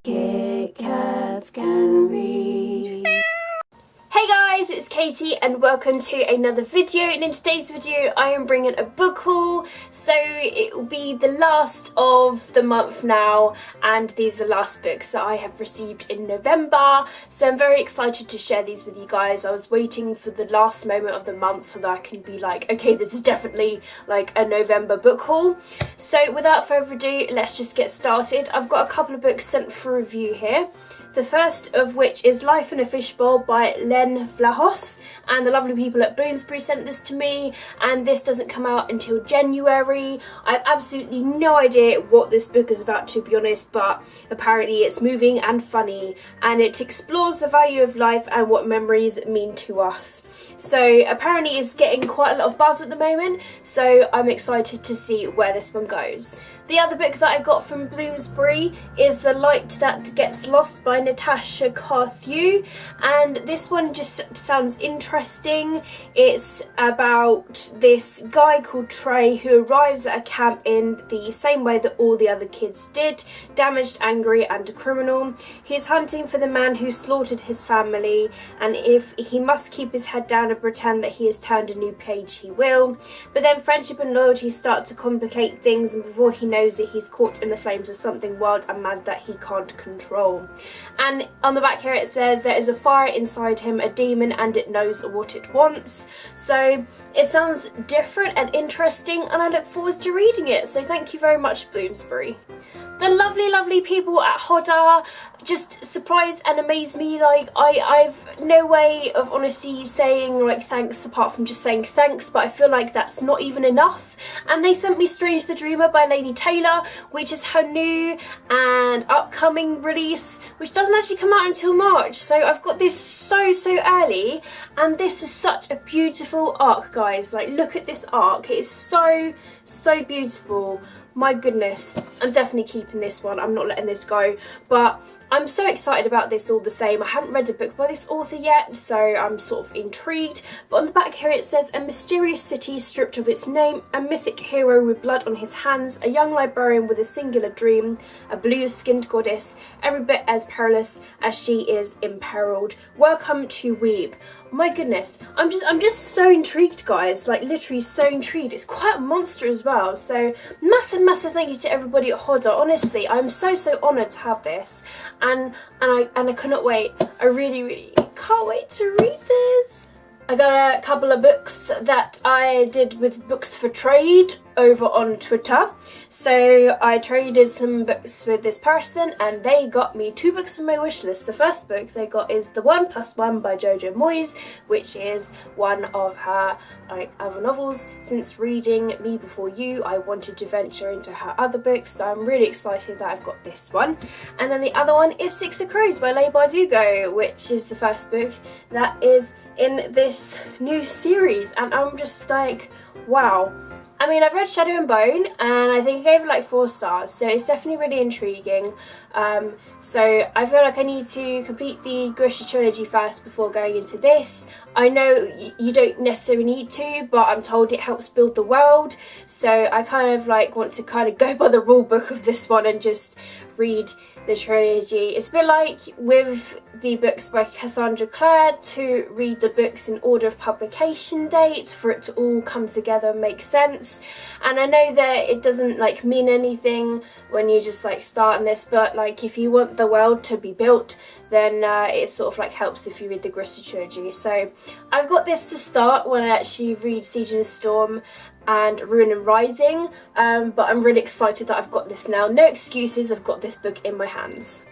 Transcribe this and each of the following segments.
Kit Kats can read. Hey guys, it's Katie and welcome to another video, and in today's video I am bringing a book haul. So it will be the last of the month now, and these are the last books that I have received in November, so I'm very excited to share these with you guys. I was waiting for the last moment of the month so that I can be like, okay, this is definitely like a November book haul. So without further ado, let's just get started. I've got a couple of books sent for review here. The first of which is Life in a Fishbowl by Len Vlahos, and the lovely people at Bloomsbury sent this to me, and this doesn't come out until January. I have absolutely no idea what this book is about, to be honest, but apparently it's moving and funny, and it explores the value of life and what memories mean to us. So apparently it's getting quite a lot of buzz at the moment, so I'm excited to see where this one goes. The other book that I got from Bloomsbury is The Light That Gets Lost by Natasha Carthew, and this one just sounds interesting. It's about this guy called Trey who arrives at a camp in the same way that all the other kids did, damaged, angry and a criminal. He's hunting for the man who slaughtered his family, and if he must keep his head down and pretend that he has turned a new page, he will. But then friendship and loyalty start to complicate things, and before he knows it, he's caught in the flames of something wild and mad that he can't control. And on the back here it says there is a fire inside him, a demon, and it knows what it wants. So it sounds different and interesting, and I look forward to reading it. So thank you very much, Bloomsbury. The lovely people at Hodder just surprised and amazed me. Like I've no way of honestly saying like thanks apart from just saying thanks, but I feel like that's not even enough. And they sent me Strange the Dreamer by Laini Taylor, which is her new and upcoming release, which doesn't actually come out until March. So I've got this so early, and this is such a beautiful arc, guys. Like look at this arc, it is so beautiful. My goodness, I'm definitely keeping this one. I'm not letting this go, but I'm so excited about this all the same. I haven't read a book by this author yet, so I'm sort of intrigued. But on the back here it says, a mysterious city stripped of its name, a mythic hero with blood on his hands, a young librarian with a singular dream, a blue-skinned goddess, every bit as perilous as she is imperiled. Welcome to Weeb. My goodness, I'm just so intrigued, guys. Like literally so intrigued. It's quite a monster as well. So massive thank you to everybody at Hodder. Honestly, I'm so honoured to have this, and I cannot wait. I really can't wait to read this. I got a couple of books that I did with Books for Trade over on Twitter. So I traded some books with this person, and they got me 2 books from my wish list. The first book they got is The 1+1 by Jojo Moyes, which is one of her other novels. Since reading Me Before You, I wanted to venture into her other books, so I'm really excited that I've got this one. And then the other one is Six of Crows by Leigh Bardugo, which is the first book that is in this new series, and I'm just like, wow. I mean, I've read Shadow and Bone, and I think I gave it like 4 stars, so it's definitely really intriguing. So I feel like I need to complete the Grisha trilogy first before going into this. I know you don't necessarily need to, but I'm told it helps build the world, so I kind of like want to kind of go by the rule book of this one and just read the trilogy. It's a bit like with the books by Cassandra Clare, to read the books in order of publication dates for it to all come together and make sense. And I know that it doesn't like mean anything when you just like start on this, but like if you want the world to be built, then it sort of like helps if you read the Grisha trilogy. So I've got this to start when I actually read Siege and the Storm and Ruin and Rising, but I'm really excited that I've got this now. No excuses, I've got this book in my hands.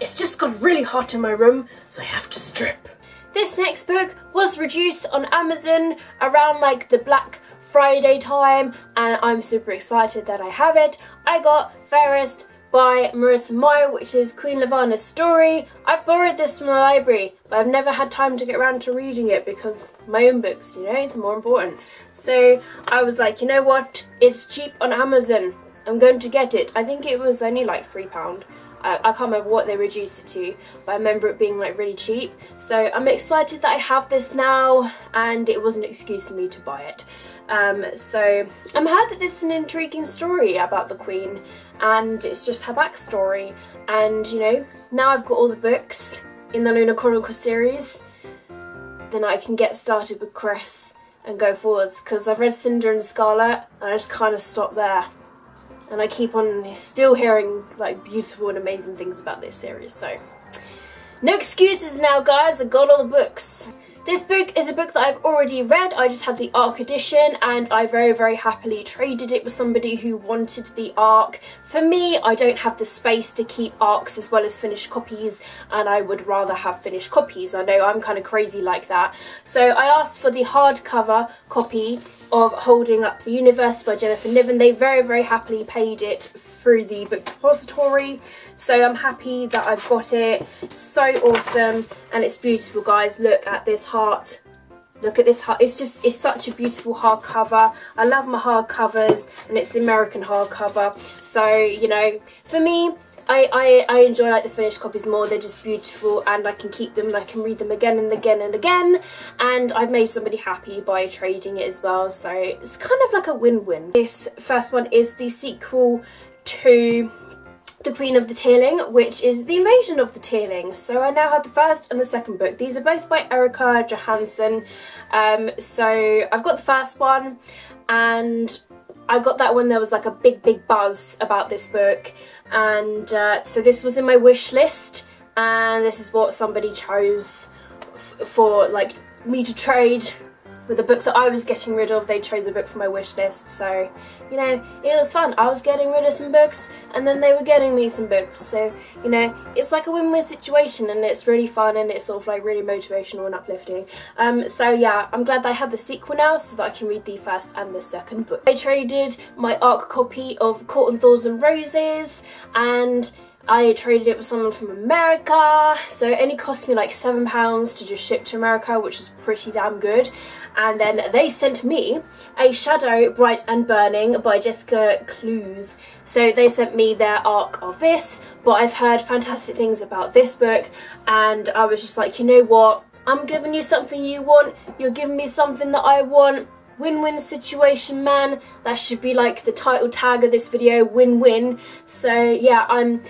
It's just got really hot in my room, so I have to strip. This next book was reduced on Amazon around like the Black Friday time, and I'm super excited that I have it. I got Fairest by Marissa Meyer, which is Queen Lavanna's story. I've borrowed this from the library, but I've never had time to get around to reading it because my own books, you know, they're more important. So I was like, you know what, it's cheap on Amazon, I'm going to get it. I think it was only like £3. I can't remember what they reduced it to, but I remember it being like really cheap. So I'm excited that I have this now, and it was an excuse for me to buy it. So I'm heard that this is an intriguing story about the Queen, and it's just her backstory. And you know, now I've got all the books in the Lunar Chronicles series, then I can get started with Chris and go forwards, because I've read Cinder and Scarlet and I just kind of stopped there. And I keep on still hearing like beautiful and amazing things about this series, so no excuses now, guys. I got all the books. This book is a book that I've already read. I just had the ARC edition and I very, very happily traded it with somebody who wanted the ARC. For me, I don't have the space to keep ARCs as well as finished copies, and I would rather have finished copies. I know I'm kind of crazy like that. So I asked for the hardcover copy of Holding Up the Universe by Jennifer Niven. They very, very happily paid it through the book depository, so I'm happy that I've got it. So awesome, and it's beautiful, guys. Look at this heart. Look at this heart. It's such a beautiful hardcover. I love my hardcovers, and it's the American hardcover. So you know, for me, I enjoy like the finished copies more. They're just beautiful, and I can keep them and I can read them again and again and again, and I've made somebody happy by trading it as well, so it's kind of like a win-win. This first one is the sequel to The Queen of the Tearling, which is The Invasion of the Tearling. So I now have the first and the second book. These are both by Erica Johansson. So I've got the first one, and I got that when there was like a big buzz about this book, and so this was in my wish list, and this is what somebody chose for like me to trade with a book that I was getting rid of. They chose a book for my wish list, so you know, it was fun. I was getting rid of some books and then they were getting me some books, so you know, it's like a win-win situation, and it's really fun, and it's sort of like really motivational and uplifting. So yeah, I'm glad that I have the sequel now so that I can read the first and the second book. I traded my ARC copy of Court and Thorns and Roses, and I traded it with someone from America, so it only cost me like £7 to just ship to America, which was pretty damn good. And then they sent me A Shadow Bright and Burning by Jessica Clues. So they sent me their ARC of this, but I've heard fantastic things about this book, and I was just like, you know what, I'm giving you something you want, you're giving me something that I want. Win-win situation, man. That should be like the title tag of this video, win-win. So yeah, I'm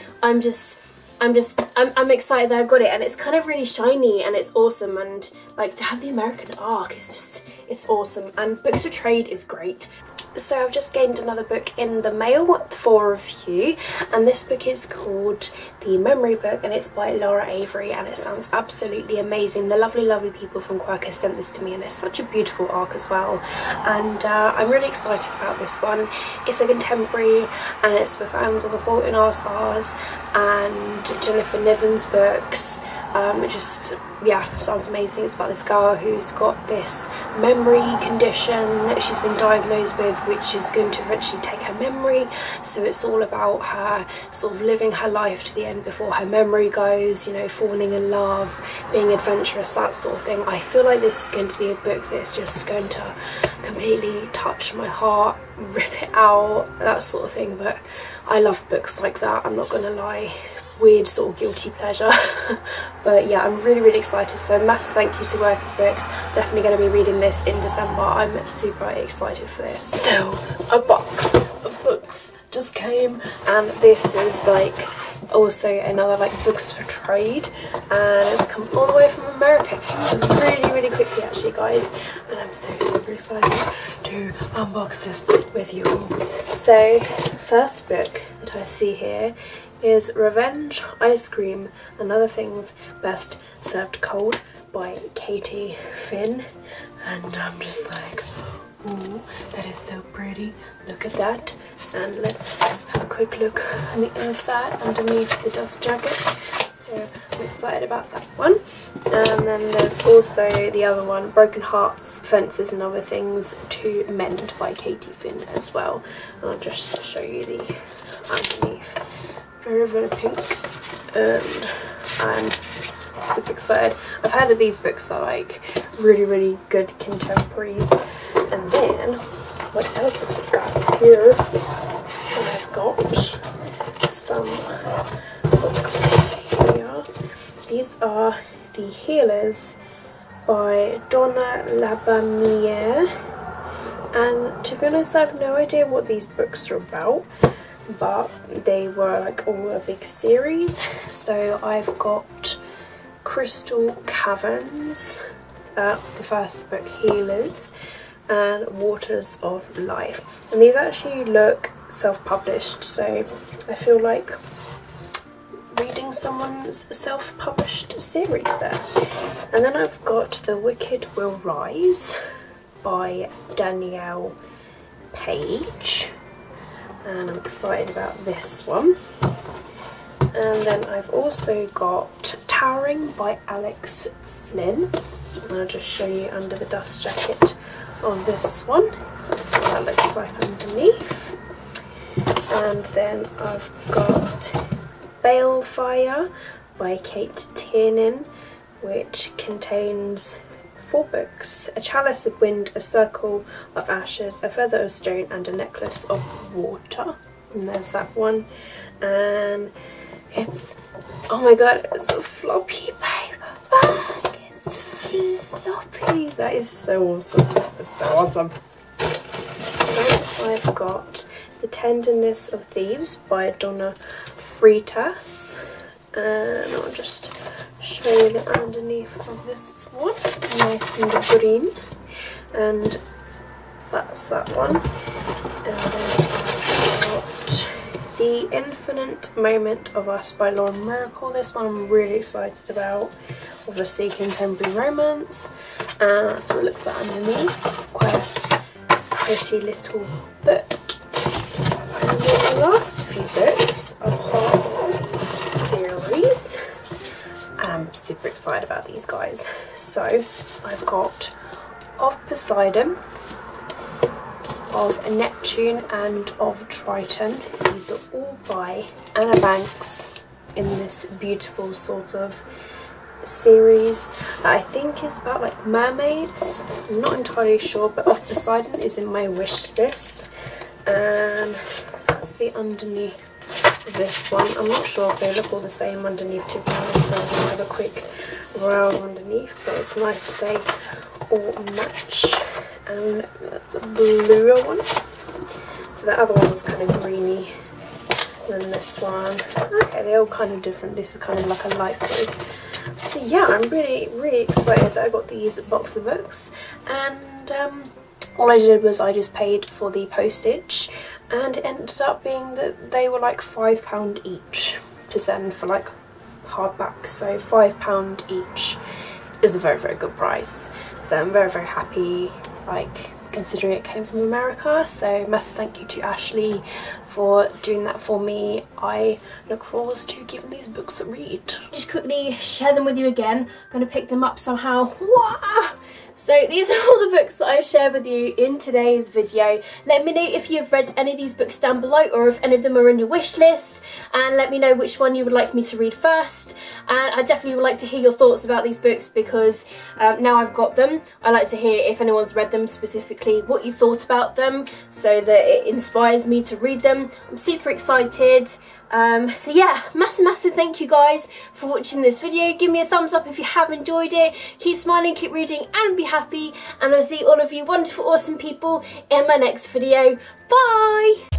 excited that I got it, and it's kind of really shiny and it's awesome, and like to have the American ARC is just, it's awesome, and books for trade is great. So I've just gained another book in the mail for review, and this book is called The Memory Book, and it's by Laura Avery, and it sounds absolutely amazing. The lovely people from Quirker sent this to me, and it's such a beautiful ARC as well, and I'm really excited about this one. It's a contemporary, and it's for fans of The Fault in Our Stars and Jennifer Niven's books. It just, yeah, sounds amazing. It's about this girl who's got this memory condition that she's been diagnosed with, which is going to eventually take her memory. So it's all about her sort of living her life to the end before her memory goes, you know, falling in love, being adventurous, that sort of thing. I feel like this is going to be a book that's just going to completely touch my heart, rip it out, that sort of thing. But I love books like that, I'm not gonna lie. Weird sort of guilty pleasure. But yeah, I'm really excited, so massive thank you to Workers Books. Definitely going to be reading this in December. I'm super excited for this. So a box of books just came, and this is like also another like books for trade, and it's come all the way from America. It came really quickly actually, guys, and I'm so super excited to unbox this with you all. So first book that I see here is Revenge Ice Cream and Other Things Best Served Cold by Katie Finn, and I'm just like, ooh, that is so pretty, look at that. And let's have a quick look on the inside underneath the dust jacket, so I'm excited about that one. And then there's also the other one, Broken Hearts, Fences and Other Things to Mend by Katie Finn as well, and I'll just show you the underneath. Very pink, and I'm super excited. I've heard that these books are like really good contemporaries. And then what else have I got here? And I've got some books here. These are The Healers by Donna Labamiere, and to be honest I have no idea what these books are about, but they were like all a big series. So I've got Crystal Caverns, the first book, Healers, and Waters of Life, and these actually look self-published, so I feel like reading someone's self-published series there. And then I've got The Wicked Will Rise by Danielle Page, and I'm excited about this one. And then I've also got Towering by Alex Flynn, and I'll just show you under the dust jacket of this one. That's what that looks like underneath. And then I've got Balefire by Kate Tiernan, which contains 4 books: A Chalice of Wind, A Circle of Ashes, A Feather of Stone, and A Necklace of Water. And there's that one. And it's, oh my god, it's a floppy paperback. It's floppy. That is so awesome. That's so awesome. And I've got The Tenderness of Thieves by Donna Freitas, and I'll just show you the underneath of this one, nice and green, and that's that one. And then I've got The Infinite Moment of Us by Lauren Miracle. This one I'm really excited about, obviously contemporary romance, and that's what it looks like underneath. It's quite a pretty little book. And then the last few books are part of the series, and I'm super excited about these guys. So I've got Of Poseidon, Of Neptune, and Of Triton. These are all by Anna Banks in this beautiful sort of series that I think is about like mermaids. I'm not entirely sure, but Of Poseidon is in my wish list. And that's the underneath of this one. I'm not sure if they look all the same underneath, to be honest, so I'll have a quick row underneath, but it's nice that they all match. And that's the bluer one. So the other one was kind of greeny, and then this one, okay, they're all kind of different. This is kind of like a light blue. So yeah, I'm really excited that I got these box of books, and all I did was I just paid for the postage, and it ended up being that they were like £5 each to send for like hardback, so £5 each is a very good price. So I'm very happy, like, considering it came from America. So massive thank you to Ashley for doing that for me. I look forward to giving these books a read. Just quickly share them with you again. I'm going to pick them up somehow. Wah! So these are all the books that I've shared with you in today's video. Let me know if you've read any of these books down below, or if any of them are in your wish list, and let me know which one you would like me to read first. And I definitely would like to hear your thoughts about these books, because now I've got them, I like to hear if anyone's read them specifically, what you thought about them, so that it inspires me to read them. I'm super excited. So yeah, massive thank you guys for watching this video. Give me a thumbs up if you have enjoyed it. Keep smiling, keep reading, and be happy. And I'll see all of you wonderful, awesome people in my next video. Bye!